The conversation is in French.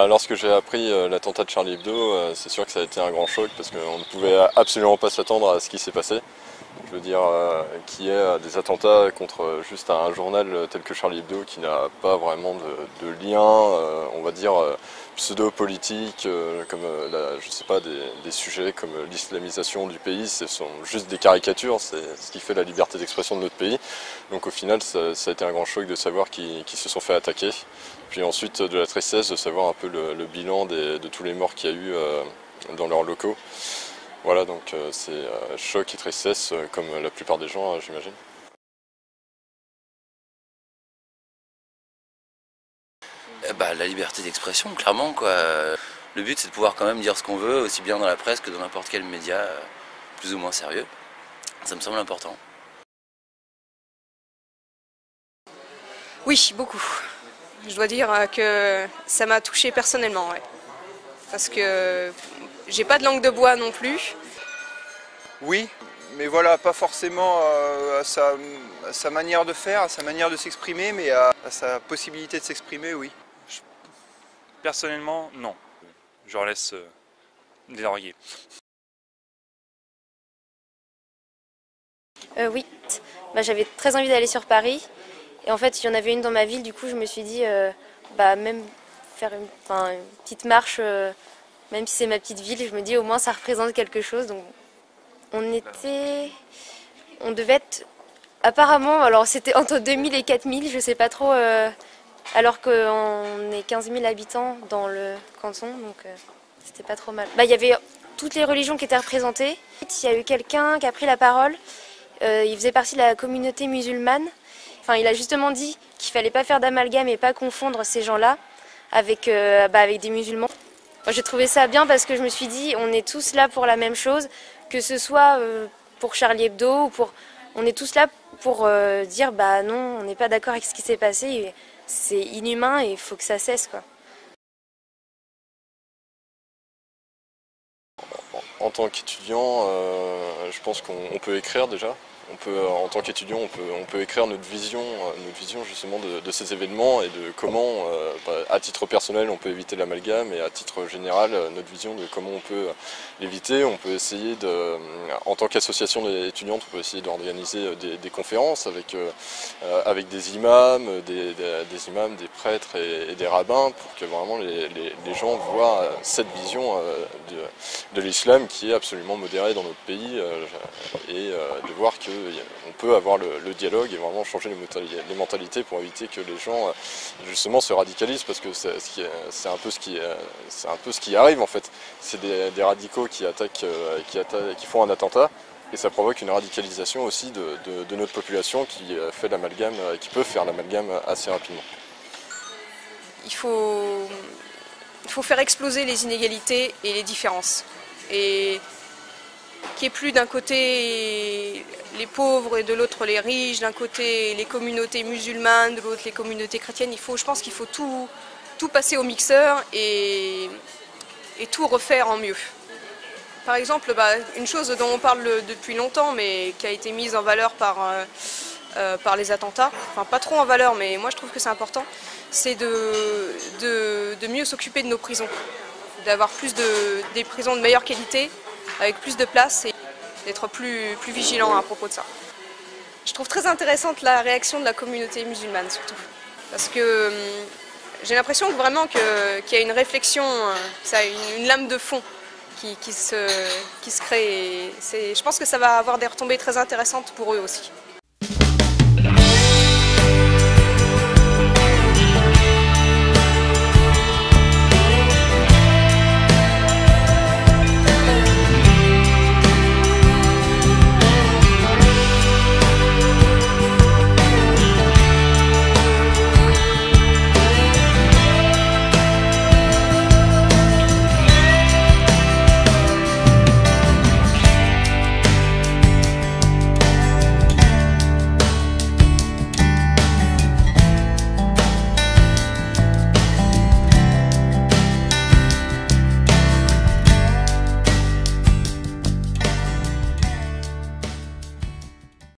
Lorsque j'ai appris l'attentat de Charlie Hebdo, c'est sûr que ça a été un grand choc parce qu'on ne pouvait absolument pas s'attendre à ce qui s'est passé. Je veux dire, qu'il y ait des attentats contre juste un journal tel que Charlie Hebdo qui n'a pas vraiment de lien, on va dire, pseudo-politique, comme je sais pas, des sujets comme l'islamisation du pays, ce sont juste des caricatures, c'est ce qui fait la liberté d'expression de notre pays. Donc au final, ça a été un grand choc de savoir qu'ils se sont fait attaquer. Puis ensuite de la tristesse de savoir un peu le bilan de tous les morts qu'il y a eu dans leurs locaux. Voilà, donc c'est choc et tristesse comme la plupart des gens, j'imagine. La liberté d'expression, clairement, quoi. Le but, c'est de pouvoir quand même dire ce qu'on veut, aussi bien dans la presse que dans n'importe quel média, plus ou moins sérieux. Ça me semble important. Oui, beaucoup. Je dois dire que ça m'a touchée personnellement, ouais. Parce que j'ai pas de langue de bois non plus. Oui, mais voilà, pas forcément à sa manière de faire, à sa manière de s'exprimer, mais à sa possibilité de s'exprimer, oui. Personnellement, non. Je leur laisse délarguer. Oui, j'avais très envie d'aller sur Paris. Et en fait, il y en avait une dans ma ville, du coup, je me suis dit, même faire une petite marche, même si c'est ma petite ville, je me dis au moins ça représente quelque chose. Donc, on devait être, apparemment, alors c'était entre 2000 et 4000, je sais pas trop, alors qu'on est 15 000 habitants dans le canton, donc c'était pas trop mal. Il y avait toutes les religions qui étaient représentées. Il y a eu quelqu'un qui a pris la parole, il faisait partie de la communauté musulmane. Enfin, il a justement dit qu'il fallait pas faire d'amalgame et pas confondre ces gens-là avec des musulmans. Moi, j'ai trouvé ça bien parce que je me suis dit, on est tous là pour la même chose, que ce soit pour Charlie Hebdo ou pour... On est tous là pour dire, non, on n'est pas d'accord avec ce qui s'est passé, c'est inhumain et il faut que ça cesse, quoi. En tant qu'étudiant, je pense qu'on peut écrire déjà. En tant qu'étudiant, on peut écrire notre vision justement de ces événements et de comment, à titre personnel, on peut éviter l'amalgame et à titre général, notre vision de comment on peut l'éviter. On peut essayer en tant qu'association étudiante, on peut essayer d'organiser des conférences avec des imams, des prêtres et des rabbins pour que vraiment les gens voient cette vision de l'islam qui est absolument modérée dans notre pays et de voir qu'on peut avoir le dialogue et vraiment changer les mentalités pour éviter que les gens justement se radicalisent parce que c'est un peu ce qui arrive en fait. C'est des radicaux qui font un attentat et ça provoque une radicalisation aussi de notre population qui peut faire l'amalgame assez rapidement. Il faut faire exploser les inégalités et les différences. Et qu'il n'y ait plus d'un côté les pauvres et de l'autre les riches, d'un côté les communautés musulmanes, de l'autre les communautés chrétiennes. Je pense qu'il faut tout passer au mixeur et tout refaire en mieux. Par exemple, une chose dont on parle depuis longtemps mais qui a été mise en valeur par les attentats, enfin pas trop en valeur mais moi je trouve que c'est important, c'est de mieux s'occuper de nos prisons, d'avoir des prisons de meilleure qualité, avec plus de place et d'être plus vigilant à propos de ça. Je trouve très intéressante la réaction de la communauté musulmane surtout, parce que j'ai l'impression vraiment qu'il y a une réflexion, ça a une lame de fond qui se crée et je pense que ça va avoir des retombées très intéressantes pour eux aussi.